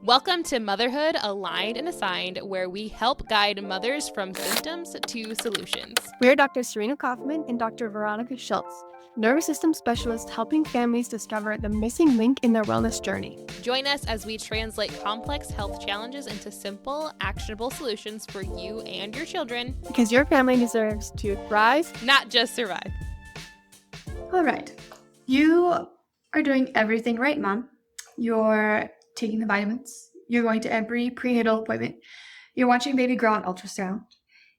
Welcome to Motherhood Aligned and Assigned, where we help guide mothers from symptoms to solutions. We're Dr. Serena Coffman and Dr. Veronica Schiltz, nervous system specialists helping families discover the missing link in their wellness journey. Join us as we translate complex health challenges into simple, actionable solutions for you and your children. Because your family deserves to thrive, not just survive. All right. You are doing everything right, Mom. You're taking the vitamins. You're going to every prenatal appointment. You're watching baby grow on ultrasound.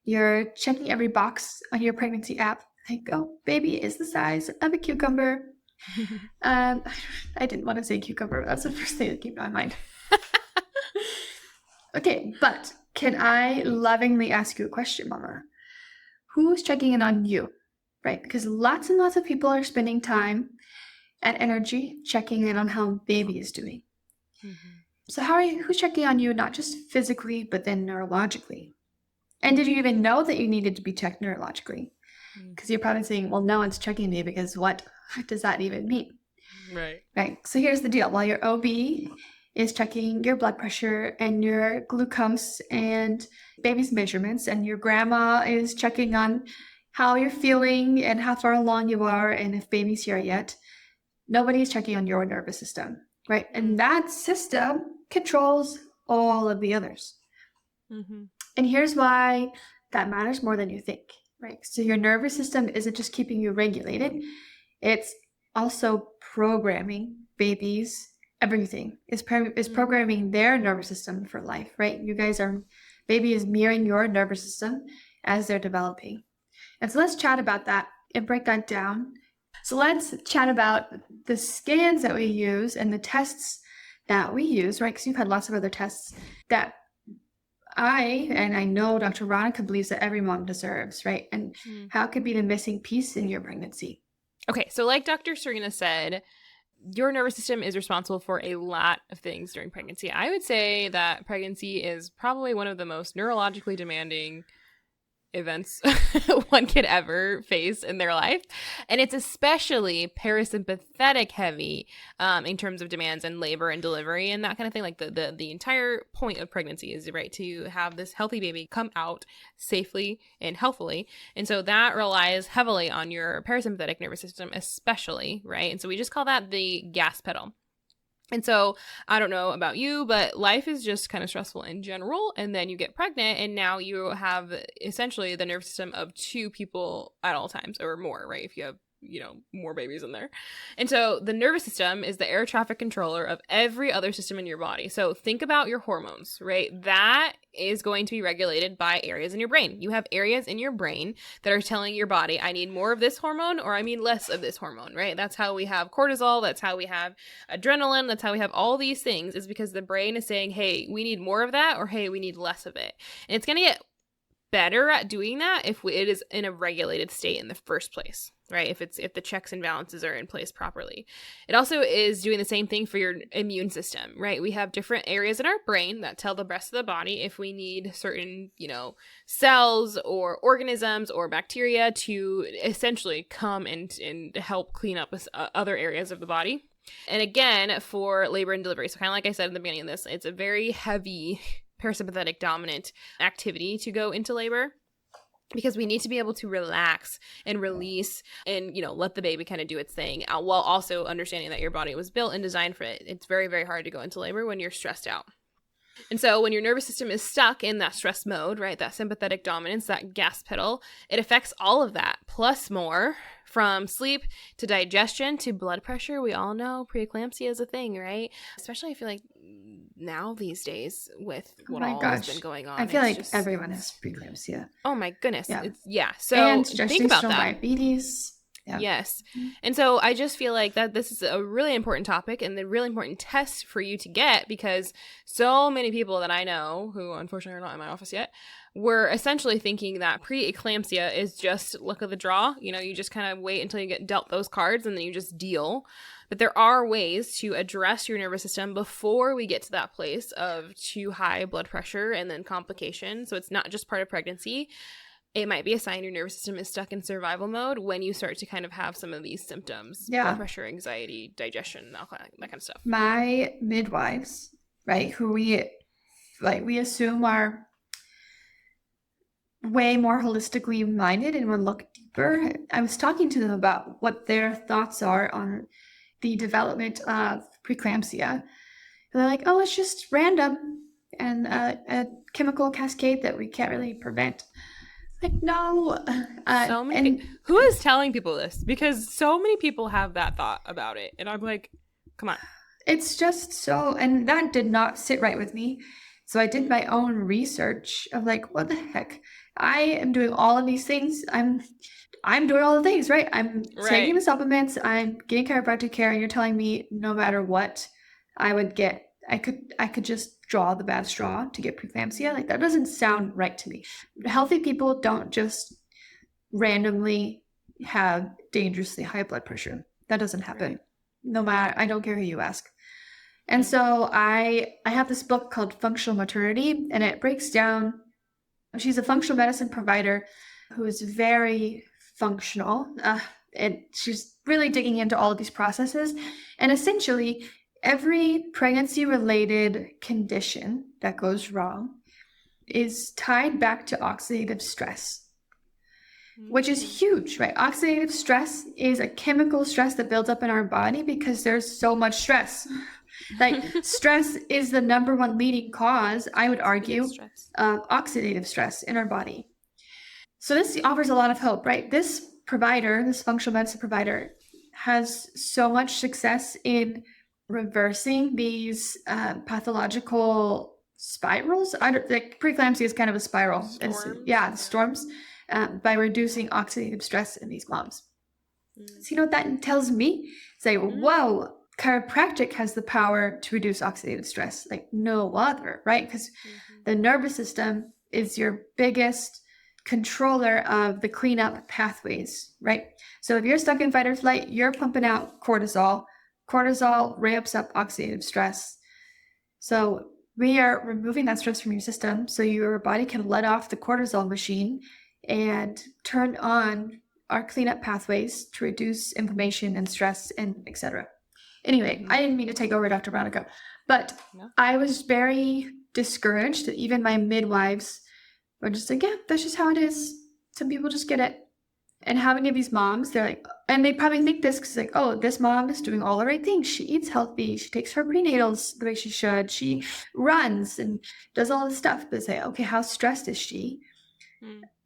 You're checking every box on your pregnancy app. Like, oh, baby is the size of a cucumber. I didn't want to say cucumber, but that's the first thing that came to my mind. Okay, but can I lovingly ask you a question, Mama? Who's checking in on you, right? Because lots and lots of people are spending time and energy checking in on how baby is doing. Mm-hmm. So who's checking on you, not just physically, but then neurologically? And did you even know that you needed to be checked neurologically? Because you're probably saying, well, no one's checking me because what does that even mean? Right. So here's the deal. While your OB is checking your blood pressure and your glucose and baby's measurements, and your grandma is checking on how you're feeling and how far along you are and if baby's here yet, nobody's checking on your nervous system, right? And that system controls all of the others. Mm-hmm. And here's why that matters more than you think, right? So your nervous system isn't just keeping you regulated. It's also programming babies, everything. Is programming their nervous system for life, right? Baby is mirroring your nervous system as they're developing. And so let's chat about that and break that down. So let's chat about the scans that we use and the tests that we use, right? Because you've had lots of other tests that I know Dr. Veronica believes that every mom deserves, right? And how it could be the missing piece in your pregnancy. Okay, so like Dr. Serena said, your nervous system is responsible for a lot of things during pregnancy. I would say that pregnancy is probably one of the most neurologically demanding events one could ever face in their life, and it's especially parasympathetic heavy in terms of demands and labor and delivery and that kind of thing. Like the entire point of pregnancy is, right, to have this healthy baby come out safely and healthily, and so that relies heavily on your parasympathetic nervous system especially, right? And so we just call that the gas pedal. And so I don't know about you, but life is just kind of stressful in general. And then you get pregnant and now you have essentially the nervous system of two people at all times or more, right? If you have, more babies in there. And so the nervous system is the air traffic controller of every other system in your body. So think about your hormones, right? That is going to be regulated by areas in your brain. You have areas in your brain that are telling your body, I need more of this hormone or I need less of this hormone, right? That's how we have cortisol. That's how we have adrenaline. That's how we have all these things, is because the brain is saying, hey, we need more of that, or hey, we need less of it. And it's going to get better at doing that if it is in a regulated state in the first place, right? If the checks and balances are in place properly. It also is doing the same thing for your immune system, right? We have different areas in our brain that tell the rest of the body if we need certain, cells or organisms or bacteria to essentially come and help clean up other areas of the body. And again, for labor and delivery, so kind of like I said in the beginning of this, it's a very heavy parasympathetic dominant activity to go into labor, because we need to be able to relax and release and, let the baby kind of do its thing while also understanding that your body was built and designed for it. It's very, very hard to go into labor when you're stressed out. And so when your nervous system is stuck in that stress mode, right, that sympathetic dominance, that gas pedal, it affects all of that plus more, from sleep to digestion to blood pressure. We all know preeclampsia is a thing, right? Especially I feel like now these days with what has been going on. I feel like everyone has preeclampsia. Oh my goodness. Yeah. So and think about that. Diabetes. Yeah. Yes. And so I just feel like that this is a really important topic and a really important test for you to get, because so many people that I know who unfortunately are not in my office yet were essentially thinking that preeclampsia is just luck of the draw. You just kind of wait until you get dealt those cards and then you just deal. But there are ways to address your nervous system before we get to that place of too high blood pressure and then complications. So it's not just part of pregnancy. It might be a sign your nervous system is stuck in survival mode when you start to kind of have some of these symptoms. Blood pressure, anxiety, digestion, that kind of stuff. My midwives right? Who we assume are way more holistically minded and would look deeper. I was talking to them about what their thoughts are on the development of preeclampsia. And they're like, oh, it's just random and a chemical cascade that we can't really prevent. Like, no. So many who is telling people this? Because so many people have that thought about it. And I'm like, come on. It's just so, and that did not sit right with me. So I did my own research of like, what the heck? I am doing all of these things. I'm doing all the things, right? I'm taking the supplements, I'm getting chiropractic care, and you're telling me no matter what I would get, I could just draw the bad straw to get preeclampsia. Like, that doesn't sound right to me. Healthy people don't just randomly have dangerously high blood pressure. That doesn't happen. Right. No matter, I don't care who you ask. And so I have this book called Functional Maternity, and it breaks down, she's a functional medicine provider who is very functional, and she's really digging into all of these processes. And essentially, every pregnancy-related condition that goes wrong is tied back to oxidative stress, which is huge, right? Oxidative stress is a chemical stress that builds up in our body because there's so much stress. Like, stress is the number one leading cause, I would argue, of oxidative stress in our body. So this offers a lot of hope, right? This provider, this functional medicine provider, has so much success in reversing these pathological spirals. Like, preeclampsia is kind of a spiral. The storms, by reducing oxidative stress in these moms. So you know what that tells me? Say, whoa, chiropractic has the power to reduce oxidative stress like no other, right? Because the nervous system is your biggest controller of the cleanup pathways, right? So if you're stuck in fight or flight, you're pumping out cortisol. Cortisol ramps up oxidative stress. So we are removing that stress from your system so your body can let off the cortisol machine and turn on our cleanup pathways to reduce inflammation and stress and etc. Anyway, I didn't mean to take over Dr. Veronica, but I was very discouraged that even my midwives were just like, yeah, that's just how it is. Some people just get it. And how many of these moms, they're like, and they probably think this because like, oh, this mom is doing all the right things. She eats healthy. She takes her prenatals the way she should. She runs and does all this stuff. But they say, okay, how stressed is she?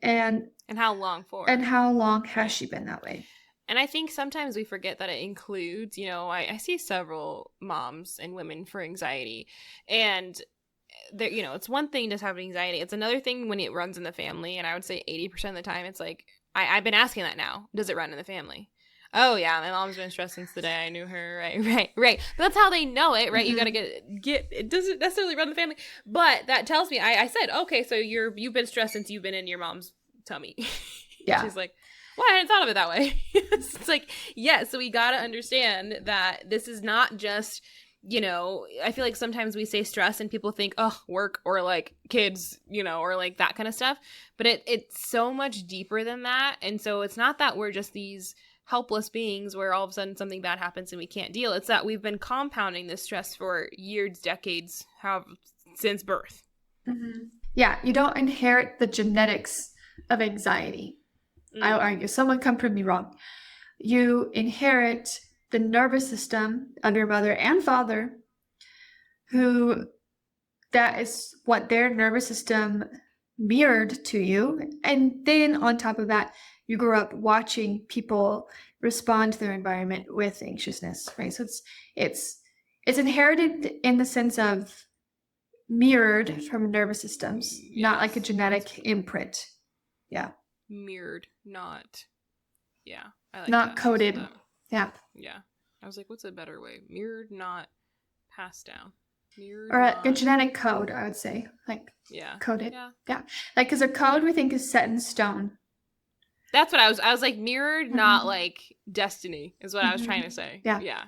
And how long for? And how long has she been that way? And I think sometimes we forget that it includes, I see several moms and women for anxiety, and it's one thing to have anxiety. It's another thing when it runs in the family. And I would say 80% of the time, it's like, I've been asking that now. Does it run in the family? Oh yeah, my mom's been stressed since the day I knew her. Right. But that's how they know it, right? You got to get. It doesn't necessarily run in the family, but that tells me. I said, okay, so you've been stressed since you've been in your mom's tummy. Yeah. She's like, well, I hadn't thought of it that way. It's like, yeah. So we got to understand that this is not just. I feel like sometimes we say stress and people think, oh, work or like kids, or like that kind of stuff. But it's so much deeper than that. And so it's not that we're just these helpless beings where all of a sudden something bad happens and we can't deal. It's that we've been compounding this stress for years, decades, since birth. Mm-hmm. Yeah, you don't inherit the genetics of anxiety. I'll argue. Someone come prove me wrong. You inherit the nervous system of your mother and father, that is what their nervous system mirrored to you. And then on top of that, you grew up watching people respond to their environment with anxiousness, right? So it's inherited in the sense of mirrored from nervous systems, not like a genetic imprint. Yeah. Mirrored, not. Yeah. I like not that. coded. Yeah. Yeah. I was like, what's a better way? Mirrored, not passed down. Mirrored, or a genetic code, I would say. Like, coded. Yeah. Like, because a code we think is set in stone. That's what I was like, mirrored, not like destiny, is what I was trying to say. Yeah.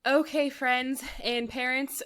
Okay, friends and parents.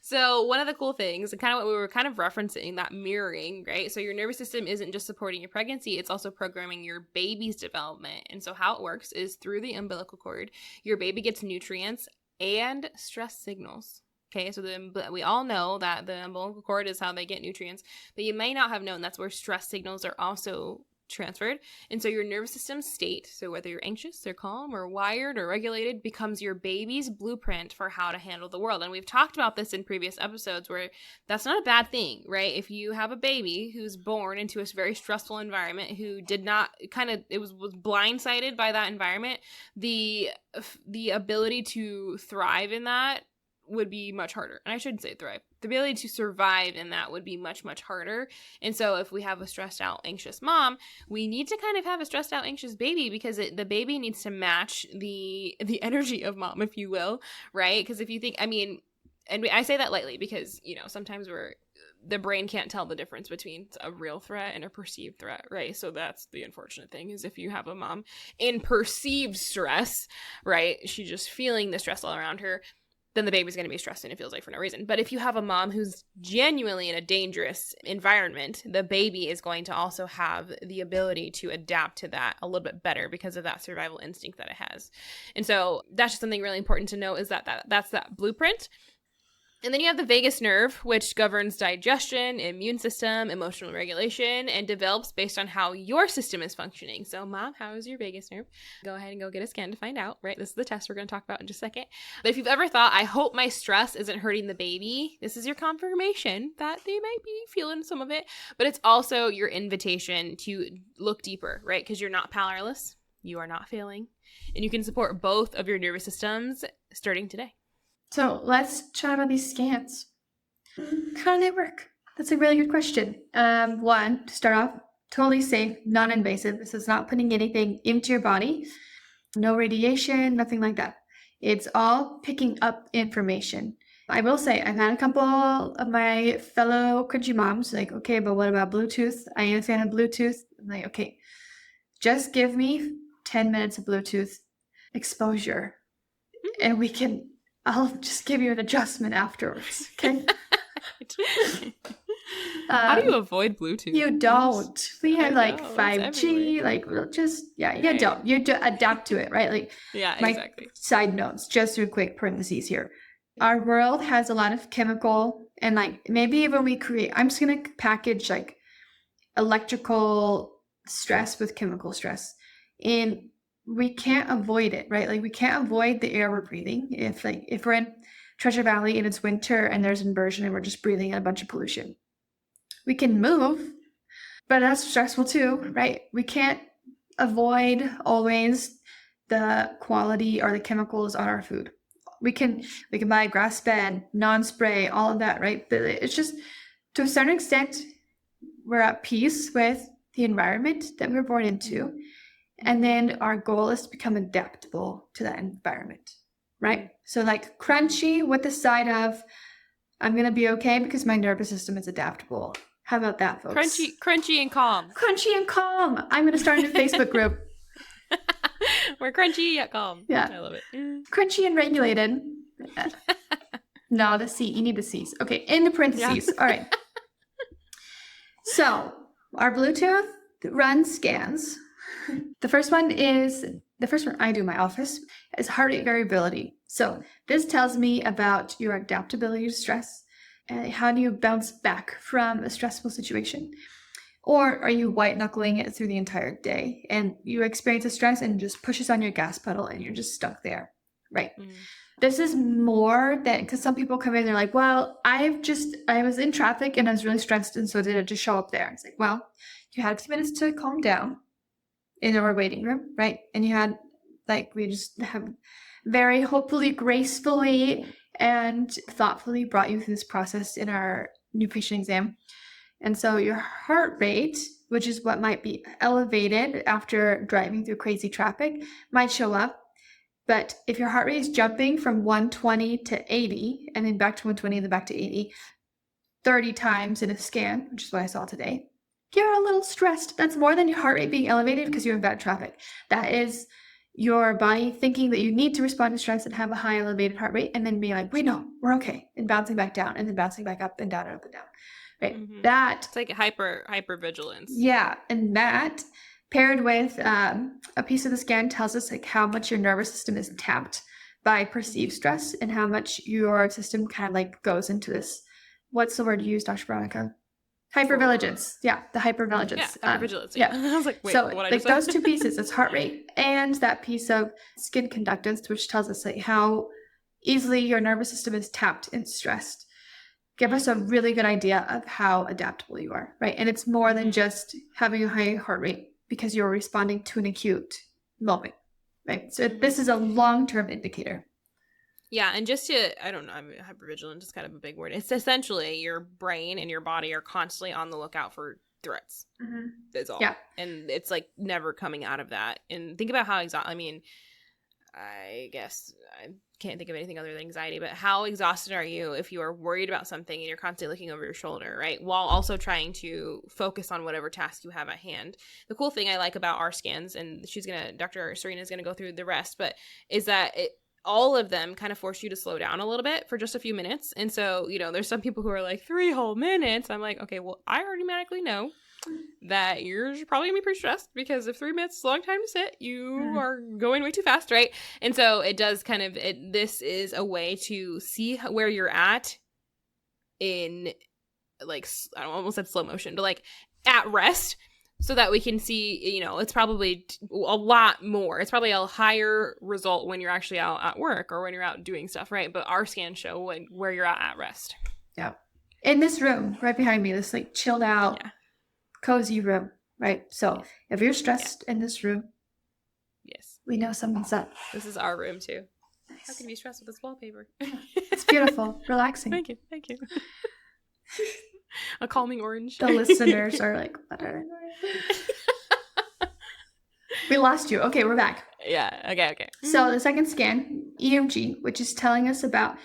So one of the cool things, and kind of what we were kind of referencing, that mirroring, right? So your nervous system isn't just supporting your pregnancy, it's also programming your baby's development. And so how it works is through the umbilical cord, your baby gets nutrients and stress signals. Okay, so we all know that the umbilical cord is how they get nutrients, but you may not have known that's where stress signals are also transferred. And so your nervous system state, so whether you're anxious or calm or wired or regulated, becomes your baby's blueprint for how to handle the world. And we've talked about this in previous episodes where that's not a bad thing, right? If you have a baby who's born into a very stressful environment, who did not was blindsided by that environment, the ability to thrive in that would be much harder. And I shouldn't say thrive. The ability to survive in that would be much, much harder. And so if we have a stressed out, anxious mom, we need to kind of have a stressed out, anxious baby, because the baby needs to match the energy of mom, if you will, right? Because if you think, I say that lightly because, sometimes the brain can't tell the difference between a real threat and a perceived threat, right? So that's the unfortunate thing, is if you have a mom in perceived stress, right? She's just feeling the stress all around her, then the baby's going to be stressed and it feels like for no reason. But if you have a mom who's genuinely in a dangerous environment, the baby is going to also have the ability to adapt to that a little bit better because of that survival instinct that it has. And so that's just something really important to know, is that's that blueprint. And then you have the vagus nerve, which governs digestion, immune system, emotional regulation, and develops based on how your system is functioning. So, mom, how is your vagus nerve? Go ahead and go get a scan to find out, right? This is the test we're going to talk about in just a second. But if you've ever thought, I hope my stress isn't hurting the baby, this is your confirmation that they might be feeling some of it. But it's also your invitation to look deeper, right? Because you're not powerless. You are not failing. And you can support both of your nervous systems starting today. So let's chat about these scans. How do they work? That's a really good question. One, to start off, totally safe, non-invasive. This is not putting anything into your body. No radiation, nothing like that. It's all picking up information. I will say, I've had a couple of my fellow cringy moms like, okay, but what about Bluetooth? I am a fan of Bluetooth. I'm like, okay, just give me 10 minutes of Bluetooth exposure and I'll just give you an adjustment afterwards. Okay. How do you avoid Bluetooth? You don't. We had 5G, you adapt to it, right? Like, yeah, exactly. Side notes, just a quick parentheses here. Our world has a lot of chemical, and maybe when we create, I'm just gonna package electrical stress with chemical stress, and we can't avoid it, right? Like, we can't avoid the air we're breathing. If we're in Treasure Valley and it's winter and there's inversion and we're just breathing in a bunch of pollution, we can move, but that's stressful too, right? We can't avoid always the quality or the chemicals on our food. We can buy grass-fed, non-spray, all of that, right? But it's just, to a certain extent, we're at peace with the environment that we're born into. And then our goal is to become adaptable to that environment, right? So crunchy with the side of, I'm going to be okay because my nervous system is adaptable. How about that, folks? Crunchy and calm. Crunchy and calm. I'm going to start a Facebook group. We're crunchy yet calm. Yeah. I love it. Crunchy and regulated. No, the C. You need the C's. Okay, in the parentheses. Yeah. All right. So our Bluetooth runs scans. The first one I do in my office is heart rate variability. So this tells me about your adaptability to stress. How do you bounce back from a stressful situation? Or are you white knuckling it through the entire day and you experience a stress and it just pushes on your gas pedal and you're just stuck there, right? Mm. This is more than, because some people come in and they're like, well, I was in traffic and I was really stressed, and so did it just show up there? It's like, well, you had a few minutes to calm down in our waiting room, right? And you had, we just have very hopefully, gracefully, and thoughtfully brought you through this process in our new patient exam. And so your heart rate, which is what might be elevated after driving through crazy traffic, might show up. But if your heart rate is jumping from 120 to 80, and then back to 120 and then back to 80, 30 times in a scan, which is what I saw today, you're a little stressed. That's more than your heart rate being elevated because you're in bad traffic. That is your body thinking that you need to respond to stress and have a high elevated heart rate, and then being like, wait, no, we're okay, and bouncing back down, and then bouncing back up and down and up and down. Right? Mm-hmm. It's like hyper vigilance. Yeah, and that paired with a piece of the scan tells us how much your nervous system is tapped. by perceived stress and how much your system kind of like goes into this. What's the word you use, Dr. Veronica? Hypervigilance. Yeah, the hypervigilance. Yeah, hypervigilance. Yeah. I was like, wait, so what I like just those said? two pieces, it's heart rate and that piece of skin conductance, which tells us like how easily your nervous system is tapped and stressed. Give us a really good idea of how adaptable you are, right? And it's more than just having a high heart rate because you're responding to an acute moment, right? So this is a long-term indicator. Yeah, and just to, I don't know, I mean, hypervigilant is kind of a big word. It's essentially your brain and your body are constantly on the lookout for threats. That's all. Yeah. And it's like never coming out of that. And think about how I mean, I guess I can't think of anything other than anxiety, but how exhausted are you if you are worried about something and you're constantly looking over your shoulder, right? While also trying to focus on whatever task you have at hand. The cool thing I like about our scans, and Dr. Serena is going to go through the rest, but is that all of them kind of force you to slow down a little bit for just a few minutes. And so, there's some people who are like 3 whole minutes. I'm like, okay, well, I automatically know that you're probably gonna be pretty stressed because if 3 minutes is a long time to sit, you are going way too fast, right? And so it does this is a way to see where you're at in, like, I almost said slow motion, but like at rest, so that we can see, it's probably a lot more. It's probably a higher result when you're actually out at work or when you're out doing stuff, right? But our scans show where you're at rest. Yeah. In this room right behind me, this like chilled out, cozy room, right? So if you're stressed in this room, yes, we know someone's up. This is our room too. Nice. How can you be stressed with this wallpaper? It's beautiful, relaxing. Thank you. A calming orange. The listeners are like, what are we lost you. Okay, we're back. Yeah, okay. So the second scan, EMG, which is telling us about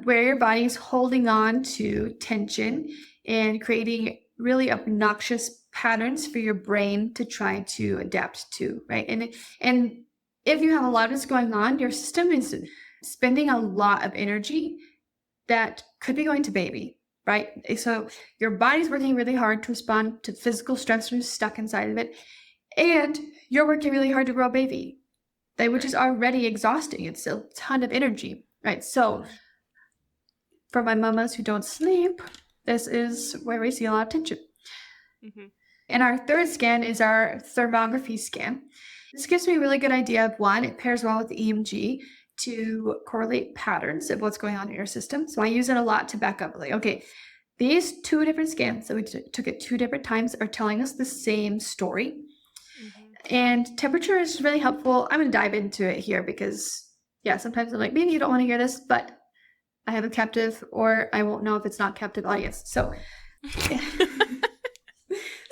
where your body's holding on to tension and creating really obnoxious patterns for your brain to try to adapt to, right? And if you have a lot of this going on, your system is spending a lot of energy that could be going to baby, right? So your body's working really hard to respond to physical stressors stuck inside of it, and you're working really hard to grow a baby, which is already exhausting. It's a ton of energy, right? So for my mamas who don't sleep, this is where we see a lot of tension. And our third scan is our thermography scan. This gives me a really good idea of, one, it pairs well with the EMG to correlate patterns of what's going on in your system. So I use it a lot to back up, like, okay, these 2 different scans that we took at 2 different times are telling us the same story. And temperature is really helpful. I'm going to dive into it here because, sometimes I'm like, maybe you don't want to hear this, but I have a captive, or I won't know if it's not captive audience. So,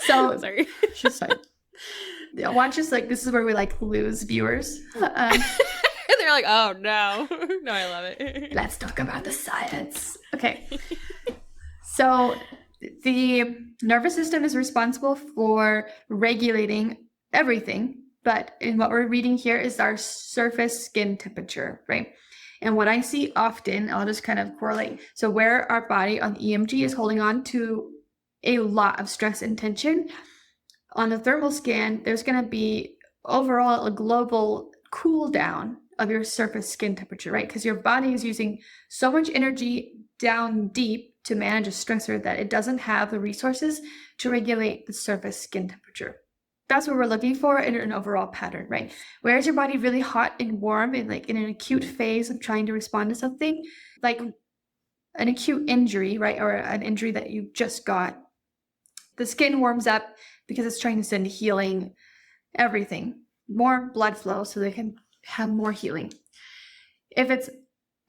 sorry. She's fine. Watch us, like, this is where we like lose viewers. They're like, oh no. No, I love it. Let's talk about the science. Okay. So the nervous system is responsible for regulating everything, but in what we're reading here is our surface skin temperature, right? And what I see often, I'll just kind of correlate. So where our body on the EMG is holding on to a lot of stress and tension, on the thermal scan, there's going to be overall a global cool down of your surface skin temperature, right? Because your body is using so much energy down deep to manage a stressor that it doesn't have the resources to regulate the surface skin temperature. That's what we're looking for in an overall pattern, right? Where is your body really hot and warm and like in an acute phase of trying to respond to something, like an acute injury, right? Or an injury that you just got. The skin warms up because it's trying to send healing, everything, more blood flow so they can have more healing. If it's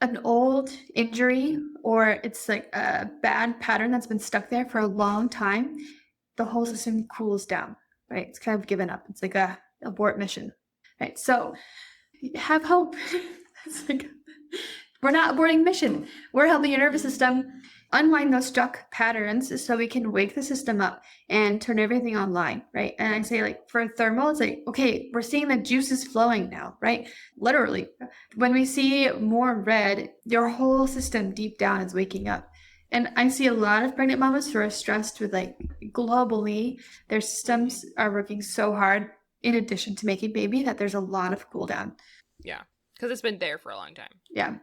an old injury or it's like a bad pattern that's been stuck there for a long time, the whole system cools down, right? It's kind of given up. It's like a abort mission, right? So have hope. It's like, we're not aborting mission. We're helping your nervous system unwind those stuck patterns so we can wake the system up and turn everything online, right? And I say, like, for thermal, it's like, okay, we're seeing the juices flowing now, right? Literally. When we see more red, your whole system deep down is waking up. And I see a lot of pregnant mamas who are stressed with, like, globally, their systems are working so hard in addition to making baby that there's a lot of cool down. Yeah. Because it's been there for a long time. Yeah.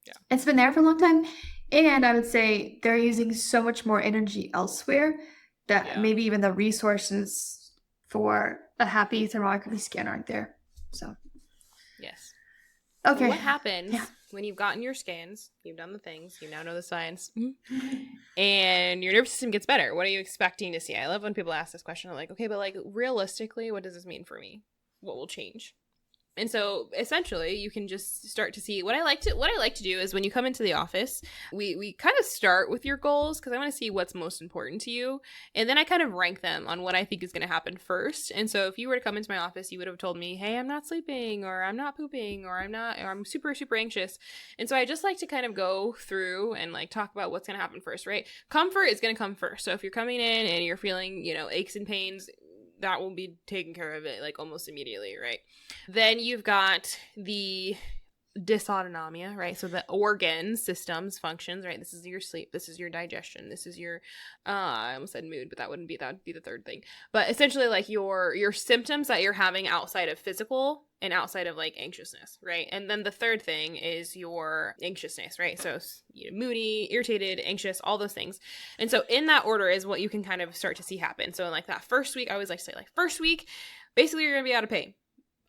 Yeah. It's been there for a long time. And I would say they're using so much more energy elsewhere that maybe even the resources for a happy thermography scan aren't there. So. Yes. Okay. So what happens when you've gotten your scans, you've done the things, you now know the science, and your nervous system gets better? What are you expecting to see? I love when people ask this question. I'm like, okay, but like realistically, what does this mean for me? What will change? And so essentially you can just start to see what I like to do is when you come into the office, we kind of start with your goals because I want to see what's most important to you. And then I kind of rank them on what I think is going to happen first. And so if you were to come into my office, you would have told me, hey, I'm not sleeping, or I'm not pooping, or I'm super, super anxious. And so I just like to kind of go through and like talk about what's going to happen first, right? Comfort is going to come first. So if you're coming in and you're feeling, aches and pains, that will be taken care of it like almost immediately, right? Then you've got the dysautonomia, right? So the organs, systems, functions, right? This is your sleep, this is your digestion, this is your I almost said mood, but that would be the third thing. But essentially like your symptoms that you're having outside of physical and outside of like anxiousness, right? And then the third thing is your anxiousness, right? So moody, irritated, anxious, all those things. And so in that order is what you can kind of start to see happen. So in like that first week, I always like to say like first week, basically you're gonna be out of pain,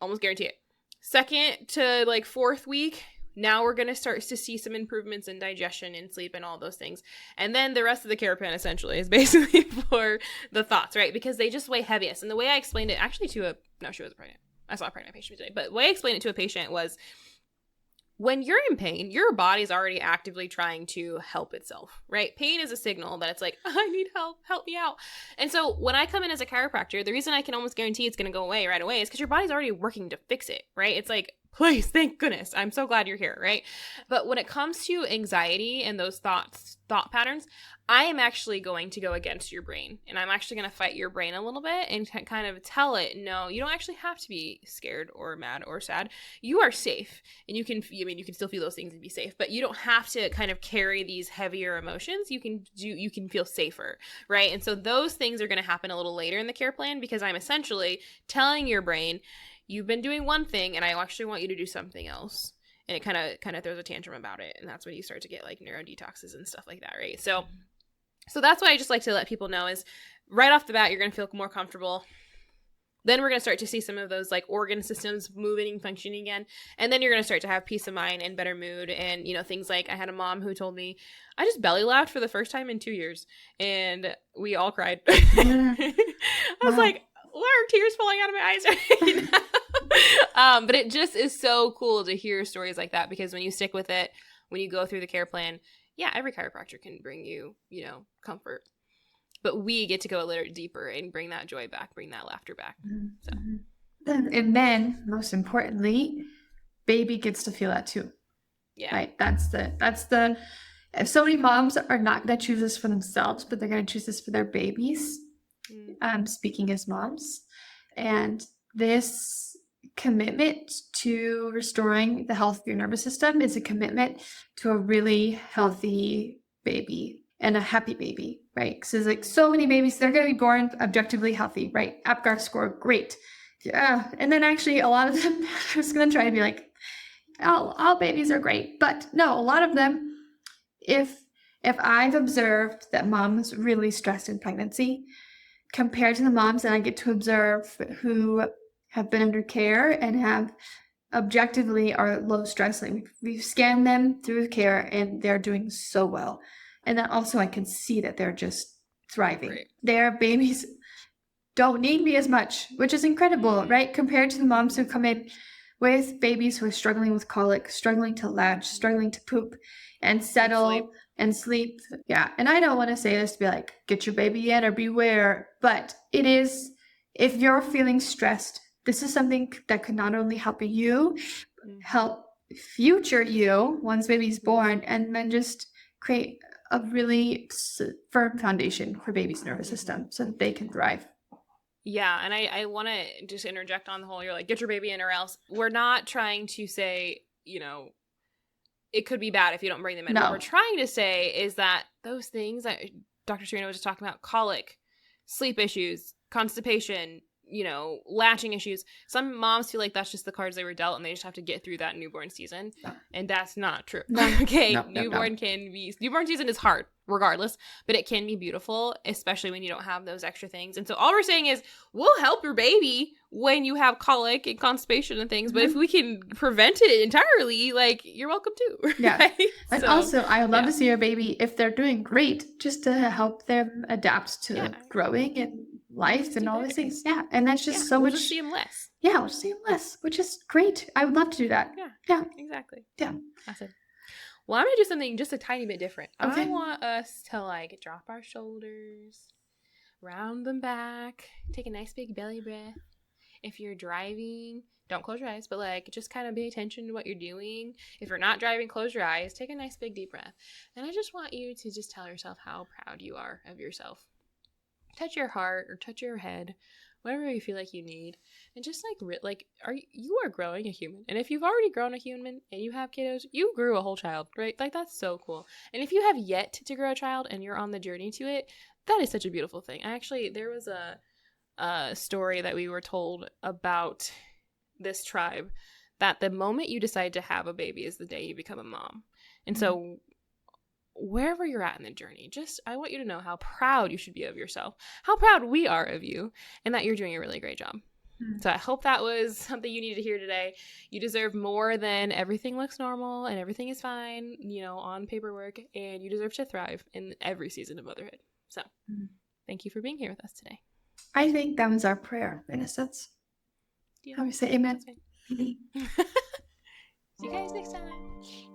almost guarantee it. Second to like fourth week, now we're going to start to see some improvements in digestion and sleep and all those things. And then the rest of the care plan essentially is basically for the thoughts, right? Because they just weigh heaviest. And the way I explained it actually she wasn't pregnant. I saw a pregnant patient today. But the way I explained it to a patient was when you're in pain, your body's already actively trying to help itself, right? Pain is a signal that it's like, I need help me out. And so when I come in as a chiropractor, the reason I can almost guarantee it's going to go away right away is because your body's already working to fix it, right? It's like, please, thank goodness, I'm so glad you're here, right? But when it comes to anxiety and those thought patterns, I am actually going to go against your brain, and I'm actually going to fight your brain a little bit and kind of tell it, no, you don't actually have to be scared or mad or sad. You are safe, and you can still feel those things and be safe, but you don't have to kind of carry these heavier emotions. You can feel safer, right? And so those things are going to happen a little later in the care plan because I'm essentially telling your brain, you've been doing one thing, and I actually want you to do something else. And it kind of throws a tantrum about it, and that's when you start to get like neurodetoxes and stuff like that, right? So that's what I just like to let people know is right off the bat, you're going to feel more comfortable. Then we're going to start to see some of those like organ systems moving and functioning again. And then you're going to start to have peace of mind and better mood. And, things like I had a mom who told me, I just belly laughed for the first time in 2 years. And we all cried. I was like, why are tears falling out of my eyes right now? But it just is so cool to hear stories like that because when you stick with it, when you go through the care plan, every chiropractor can bring you, comfort. But we get to go a little deeper and bring that joy back, bring that laughter back. So. And then, most importantly, baby gets to feel that too. Yeah. Right? That's the, if so many moms are not going to choose this for themselves, but they're going to choose this for their babies. Speaking as moms. And this commitment to restoring the health of your nervous system is a commitment to a really healthy baby and a happy baby, right? Because there's like so many babies, they're going to be born objectively healthy, right? APGAR score, great. Yeah. And then actually a lot of them are just going to try to be like, all babies are great. But no, a lot of them, if I've observed that mom's really stressed in pregnancy, compared to the moms that I get to observe who have been under care and have objectively are low stress. Like we've scanned them through care and they're doing so well. And then also I can see that they're just thriving. Right. Their babies don't need me as much, which is incredible, right? Compared to the moms who come in with babies who are struggling with colic, struggling to latch, struggling to poop and settle and sleep. Yeah. And I don't want to say this to be like, get your baby in or beware, but it is, if you're feeling stressed, this is something that could not only help you, help future you once baby's born, and then just create a really firm foundation for baby's nervous system so that they can thrive. Yeah, and I want to just interject on the whole, you're like, get your baby in or else. We're not trying to say, it could be bad if you don't bring them in. No. What we're trying to say is that those things that Dr. Serena was just talking about, colic, sleep issues, constipation, latching issues. Some moms feel like that's just the cards they were dealt and they just have to get through that newborn season. No. And that's not true. No. Okay. No. Newborn season is hard regardless, but it can be beautiful, especially when you don't have those extra things. And so all we're saying is we'll help your baby when you have colic and constipation and things, but if we can prevent it entirely, like, you're welcome too. Yeah. Right? And also, I would love to see your baby, if they're doing great, just to help them adapt to growing and life and all these things. Yeah. And that's just so much. We'll just see them less. Yeah, we'll see them less, which is great. I would love to do that. Yeah. Exactly. Yeah. Awesome. Well, I'm going to do something just a tiny bit different. Okay. I want us to, like, drop our shoulders, round them back, take a nice big belly breath. If you're driving, don't close your eyes, but, like, just kind of pay attention to what you're doing. If you're not driving, close your eyes, take a nice big deep breath. And I just want you to just tell yourself how proud you are of yourself. Touch your heart or touch your head, whatever you feel like you need, and just you are growing a human. And if you've already grown a human and you have kiddos, you grew a whole child, right? Like, that's so cool. And if you have yet to grow a child and you're on the journey to it, that is such a beautiful thing. Actually, there was a story that we were told about this tribe, that the moment you decide to have a baby is the day you become a mom. And so wherever you're at in the journey, I want you to know how proud you should be of yourself, how proud we are of you, and that you're doing a really great job. So I hope that was something you needed to hear today. You deserve more than everything looks normal and everything is fine, on paperwork, and you deserve to thrive in every season of motherhood. So thank you for being here with us today. I think that was our prayer, in a sense. I would say amen. See you guys next time.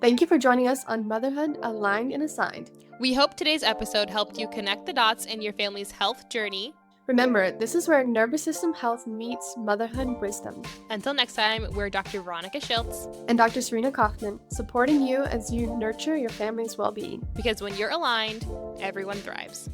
Thank you for joining us on Motherhood Aligned and Assigned. We hope today's episode helped you connect the dots in your family's health journey. Remember, this is where nervous system health meets motherhood wisdom. Until next time, we're Dr. Veronica Schiltz and Dr. Serena Coffman, supporting you as you nurture your family's well-being. Because when you're aligned, everyone thrives.